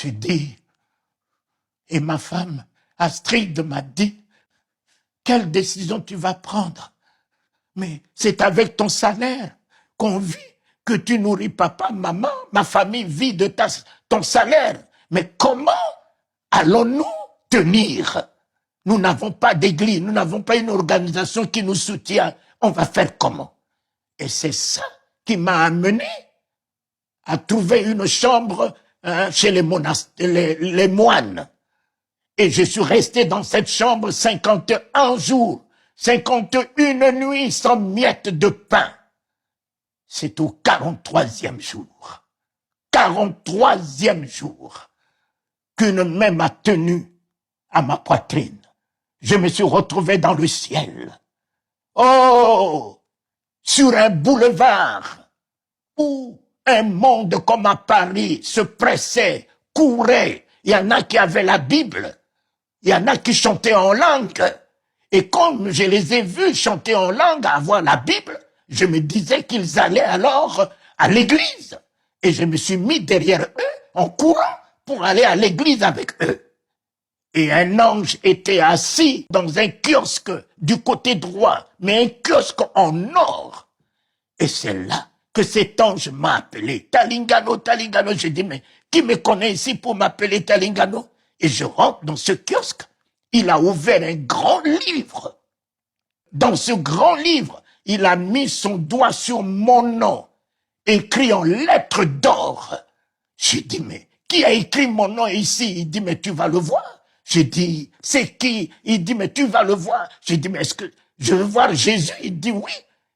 J'ai dit, et ma femme, Astrid, m'a dit, quelle décision tu vas prendre? Mais c'est avec ton salaire qu'on vit, que tu nourris papa, maman, ma famille vit de ton salaire. Mais comment allons-nous tenir? Nous n'avons pas d'église, nous n'avons pas une organisation qui nous soutient. On va faire comment? Et c'est ça qui m'a amené à trouver une chambre chez les moines. Et je suis resté dans cette chambre 51 jours, 51 nuits sans miette de pain. C'est au 43e jour, 43e jour, qu'une main m'a tenu à ma poitrine. Je me suis retrouvé dans le ciel. Oh, sur un boulevard où un monde comme à Paris se pressait, courait. Il y en a qui avaient la Bible, il y en a qui chantaient en langue. Et comme je les ai vus chanter en langue, avoir la Bible, je me disais qu'ils allaient alors à l'église. Et je me suis mis derrière eux en courant pour aller à l'église avec eux. Et un ange était assis dans un kiosque du côté droit, mais un kiosque en or. Et c'est là que cet ange m'a appelé. Talingano, Talingano. J'ai dit, mais qui me connaît ici pour m'appeler Talingano? Et je rentre dans ce kiosque. Il a ouvert un grand livre. Dans ce grand livre, il a mis son doigt sur mon nom, écrit en lettres d'or. J'ai dit, mais qui a écrit mon nom ici? Il dit, mais tu vas le voir. J'ai dit, c'est qui? Il dit, mais tu vas le voir. J'ai dit, mais est-ce que je veux voir Jésus? Il dit, oui,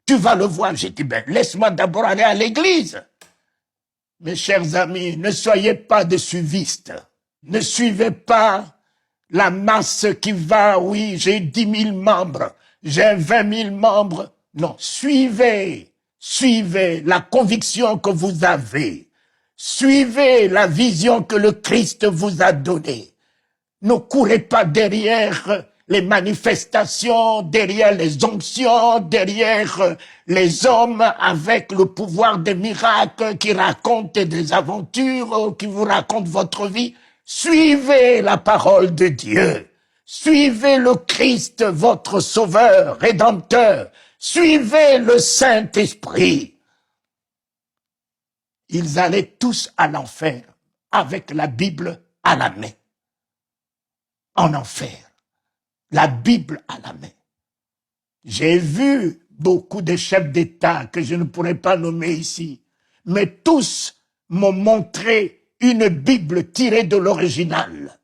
tu vas le voir. J'ai dit, ben, laisse-moi d'abord aller à l'église. Mes chers amis, ne soyez pas des suivistes. Ne suivez pas la masse qui va, oui, j'ai 10 000 membres, j'ai 20 000 membres. Non, suivez la conviction que vous avez. Suivez la vision que le Christ vous a donnée. Ne courez pas derrière les manifestations, derrière les onctions, derrière les hommes avec le pouvoir des miracles qui racontent des aventures, qui vous racontent votre vie. Suivez la parole de Dieu. Suivez le Christ, votre sauveur, rédempteur. Suivez le Saint-Esprit. Ils allaient tous à l'enfer avec la Bible à la main. En enfer. La Bible à la main. J'ai vu beaucoup de chefs d'État que je ne pourrais pas nommer ici, mais tous m'ont montré une Bible tirée de l'original.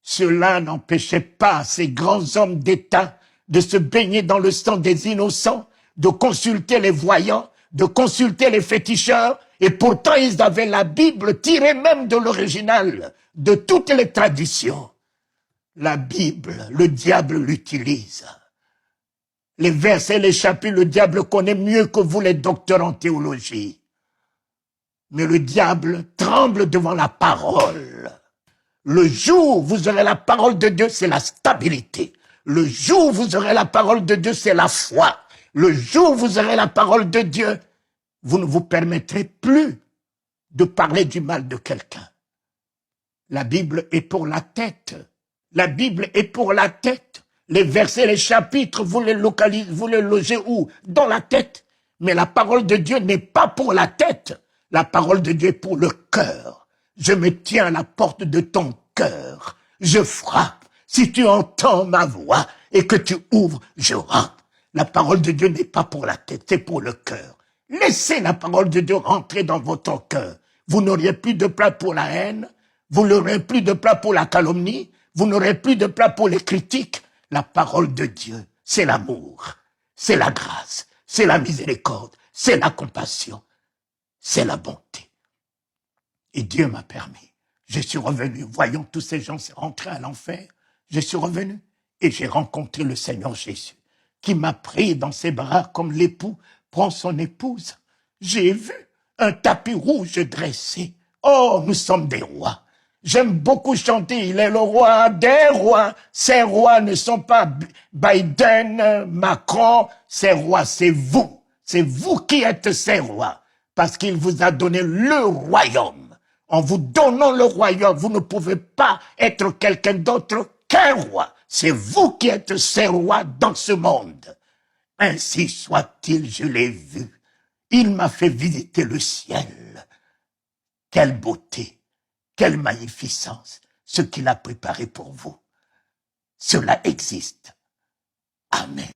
Cela n'empêchait pas ces grands hommes d'État de se baigner dans le sang des innocents, de consulter les voyants, de consulter les féticheurs, et pourtant ils avaient la Bible tirée même de l'original, de toutes les traditions. La Bible, le diable l'utilise. Les versets, les chapitres, le diable connaît mieux que vous les docteurs en théologie. Mais le diable tremble devant la parole. Le jour où vous aurez la parole de Dieu, c'est la stabilité. Le jour où vous aurez la parole de Dieu, c'est la foi. Le jour où vous aurez la parole de Dieu, vous ne vous permettrez plus de parler du mal de quelqu'un. La Bible est pour la tête. La Bible est pour la tête. Les versets, les chapitres, vous les localisez, vous les logez où? Dans la tête. Mais la parole de Dieu n'est pas pour la tête. La parole de Dieu est pour le cœur. Je me tiens à la porte de ton cœur. Je frappe. Si tu entends ma voix et que tu ouvres, je rentre. La parole de Dieu n'est pas pour la tête, c'est pour le cœur. Laissez la parole de Dieu rentrer dans votre cœur. Vous n'auriez plus de place pour la haine. Vous n'aurez plus de place pour la calomnie. Vous n'aurez plus de place pour les critiques. La parole de Dieu, c'est l'amour, c'est la grâce, c'est la miséricorde, c'est la compassion, c'est la bonté. Et Dieu m'a permis. Je suis revenu, voyant tous ces gens rentrer à l'enfer, je suis revenu et j'ai rencontré le Seigneur Jésus, qui m'a pris dans ses bras comme l'époux prend son épouse. J'ai vu un tapis rouge dressé. Oh, nous sommes des rois. J'aime beaucoup chanter, il est le roi des rois. Ces rois ne sont pas Biden, Macron, ces rois, c'est vous. C'est vous qui êtes ces rois, parce qu'il vous a donné le royaume. En vous donnant le royaume, vous ne pouvez pas être quelqu'un d'autre qu'un roi. C'est vous qui êtes ce roi dans ce monde. Ainsi soit-il, je l'ai vu. Il m'a fait visiter le ciel. Quelle beauté, quelle magnificence, ce qu'il a préparé pour vous. Cela existe. Amen.